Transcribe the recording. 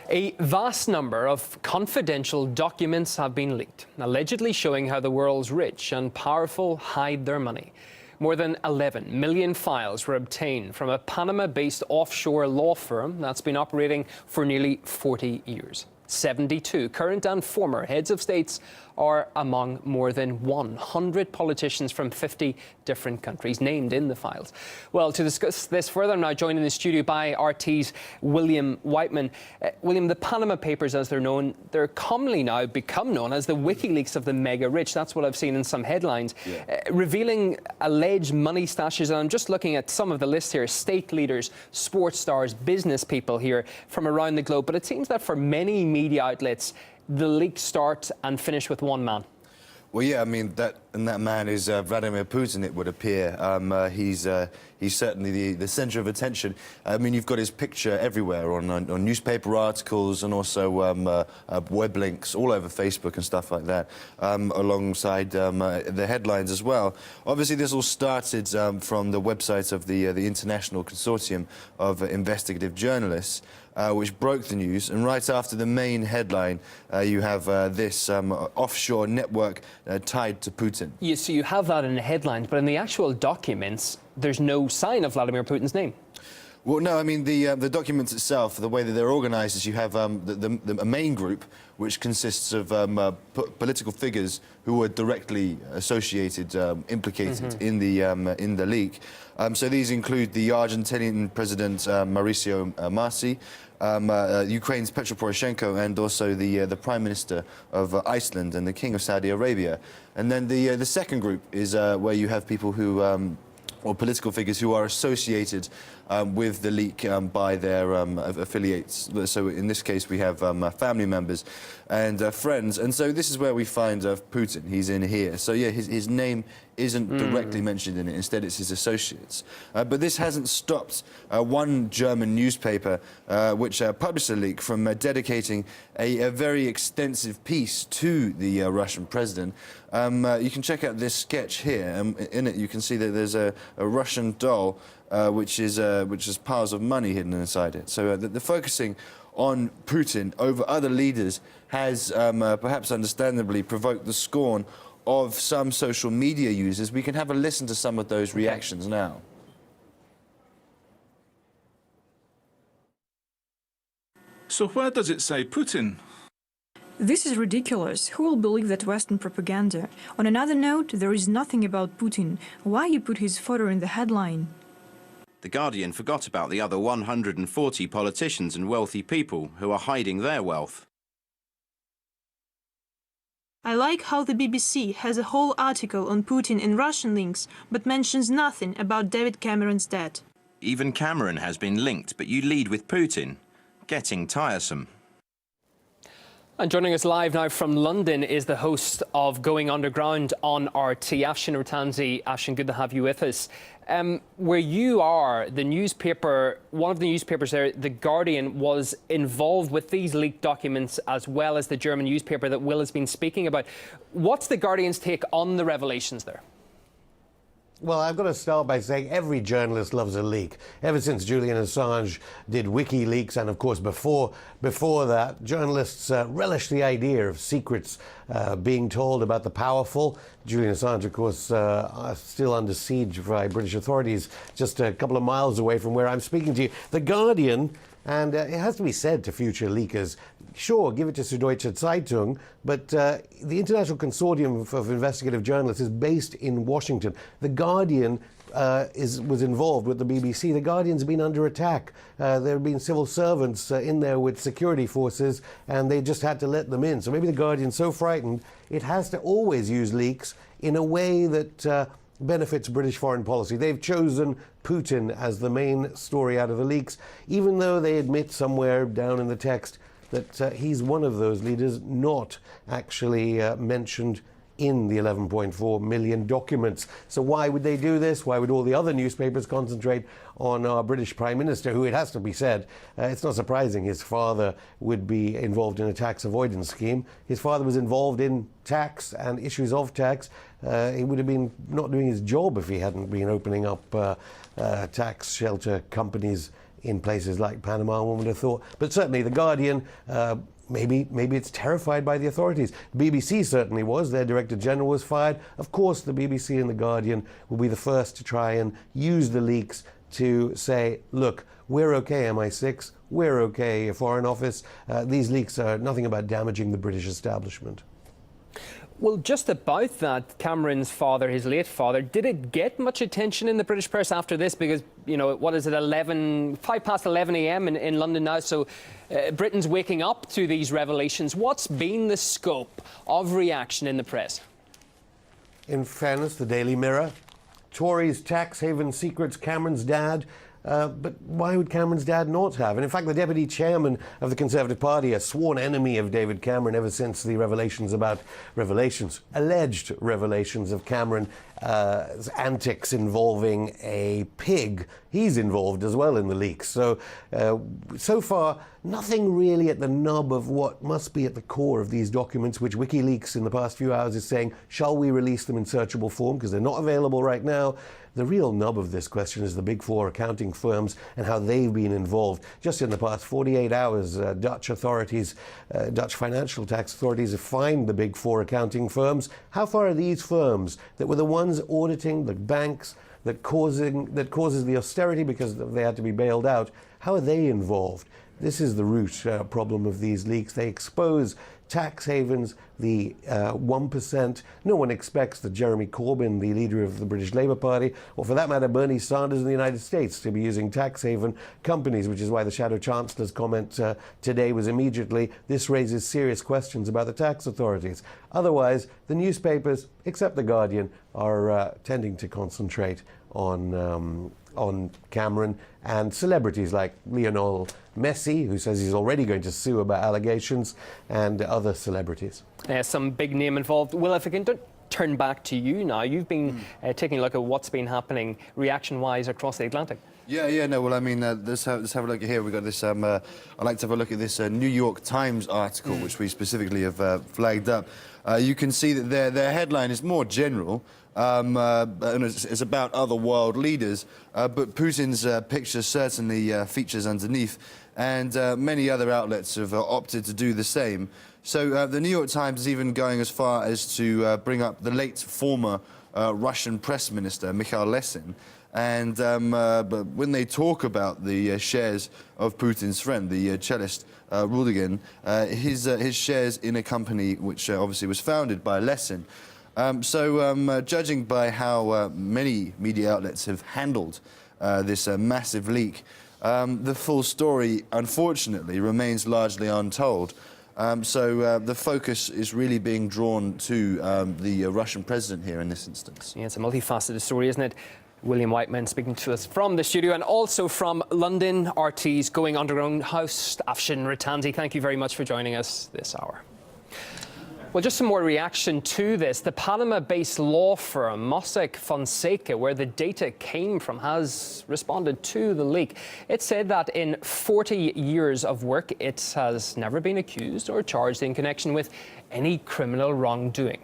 A vast number of confidential documents have been leaked, allegedly showing how the world's rich and powerful hide their money. More than 11 million files were obtained from a Panama-based offshore law firm that's been operating for nearly 40 years. 72 current and former heads of states are among more than 100 politicians from 50 different countries named in the files. Well, to discuss this further, I'm now joined in the studio by RT's William Whiteman. William, the Panama Papers, as they're known, they're commonly now become known as the WikiLeaks of the mega rich. That's what I've seen in some headlines, revealing alleged money stashes. And I'm just looking at some of the list here: state leaders, sports stars, business people here from around the globe. But it seems that for many media outlets, the leaks start and finish with one man. Well, yeah, I mean, that man is Vladimir Putin, it would appear. He's certainly the centre of attention. I mean, you've got his picture everywhere on newspaper articles and also web links all over Facebook and stuff like that, alongside the headlines as well. Obviously, this all started from the website of the International Consortium of Investigative Journalists, which broke the news. And right after the main headline, you have this offshore network tied to Putin. Yeah, so you have that in the headlines, but in the actual documents, there's no sign of Vladimir Putin's name. Well, no, I mean, the documents itself, the way that they're organised is you have the main group, which consists of political figures who are directly associated, implicated in the leak. So these include the Argentinian President Mauricio Macri, Ukraine's Petro Poroshenko, and also the Prime Minister of Iceland and the King of Saudi Arabia. And then the second group is where you have people who, or political figures who are associated with the leak by their affiliates. So in this case, we have family members and friends. And so this is where we find Putin. He's in here. So yeah, his name isn't directly mentioned in it. Instead, it's his associates. But this hasn't stopped one German newspaper, which published a leak, from dedicating a very extensive piece to the Russian president. You can check out this sketch here. In it, you can see that there's a Russian doll which has piles of money hidden inside it. So the focusing on Putin over other leaders has perhaps understandably provoked the scorn of some social media users. We can have a listen to some of those reactions now. So where does it say Putin? This is ridiculous. Who will believe that Western propaganda? On another note, there is nothing about Putin. Why you put his photo in the headline? The Guardian forgot about the other 140 politicians and wealthy people who are hiding their wealth. I like how the BBC has a whole article on Putin and Russian links, but mentions nothing about David Cameron's debt. Even Cameron has been linked, but you lead with Putin. Getting tiresome. And joining us live now from London is the host of Going Underground on RT, Afshin Ratanzi. Afshin, good to have you with us. Where you are, the newspaper, one of the newspapers there, The Guardian, was involved with these leaked documents, as well as the German newspaper that Will has been speaking about. What's The Guardian's take on the revelations there? Well, I've got to start by saying every journalist loves a leak. Ever since Julian Assange did WikiLeaks, and of course before that, journalists relish the idea of secrets being told about the powerful. Julian Assange, of course, still under siege by British authorities, just a couple of miles away from where I'm speaking to you. The Guardian, and it has to be said to future leakers, sure, give it to Süddeutsche Zeitung, but the International Consortium of Investigative Journalists is based in Washington. The Guardian was involved with the BBC. The Guardian's been under attack. There have been civil servants in there with security forces, and they just had to let them in. So maybe the Guardian's so frightened, it has to always use leaks in a way that benefits British foreign policy. They've chosen Putin as the main story out of the leaks, even though they admit somewhere down in the text that he's one of those leaders not actually mentioned in the 11.4 million documents. So why would they do this? Why would all the other newspapers concentrate on our British Prime Minister, who, it has to be said, it's not surprising his father would be involved in a tax avoidance scheme. His father was involved in tax and issues of tax. He would have been not doing his job if he hadn't been opening up tax shelter companies in places like Panama, one would have thought. But certainly The Guardian, maybe it's terrified by the authorities. The BBC certainly was. Their Director General was fired. Of course, the BBC and The Guardian will be the first to try and use the leaks to say, look, we're okay, MI6, we're okay, Foreign Office. These leaks are nothing about damaging the British establishment. Well, just about that, Cameron's father, his late father, did it get much attention in the British press after this? Because, you know, what is it, 5 past 11 a.m. in London now, so Britain's waking up to these revelations. What's been the scope of reaction in the press? In fairness, the Daily Mirror, Tories, tax haven secrets, Cameron's dad. But why would Cameron's dad not have? And in fact, the deputy chairman of the Conservative Party, a sworn enemy of David Cameron ever since the alleged revelations of Cameron's antics involving a pig. He's involved as well in the leaks. So, so far, nothing really at the nub of what must be at the core of these documents, which WikiLeaks in the past few hours is saying, shall we release them in searchable form? Because they're not available right now. The real nub of this question is the big four accounting firms and how they've been involved. Just in the past 48 hours, Dutch authorities, Dutch financial tax authorities have fined the big four accounting firms. How far are these firms that were the ones auditing the banks that causes the austerity because they had to be bailed out? How are they involved? This is the root problem of these leaks. They expose tax havens, the 1%. No one expects that Jeremy Corbyn, the leader of the British Labour Party, or for that matter Bernie Sanders in the United States, to be using tax haven companies, which is why the Shadow Chancellor's comment today was immediately, this raises serious questions about the tax authorities. Otherwise, the newspapers, except The Guardian, are tending to concentrate on Cameron and celebrities like Lionel Messi, who says he's already going to sue about allegations, and other celebrities. Some big name involved. Will, if I can turn back to you now, you've been taking a look at what's been happening reaction-wise across the Atlantic. No, well, I mean, let's have a look at here. We've got this, I'd like to have a look at this New York Times article, which we specifically have flagged up. You can see that their headline is more general, and it's about other world leaders, but Putin's picture certainly features underneath, and many other outlets have opted to do the same. So the New York Times is even going as far as to bring up the late former Russian press minister, Mikhail Lesin. And but when they talk about the shares of Putin's friend, the cellist Rudigin, his shares in a company which obviously was founded by Lesin. Judging by how many media outlets have handled this massive leak, the full story, unfortunately, remains largely untold. The focus is really being drawn to the Russian president here in this instance. Yeah, it's a multifaceted story, isn't it? William Whiteman speaking to us from the studio, and also from London, RT's going underground house, Afshin Rattansi. Thank you very much for joining us this hour. Well, just some more reaction to this. The Panama-based law firm Mossack Fonseca, where the data came from, has responded to the leak. It said that in 40 years of work, it has never been accused or charged in connection with any criminal wrongdoing.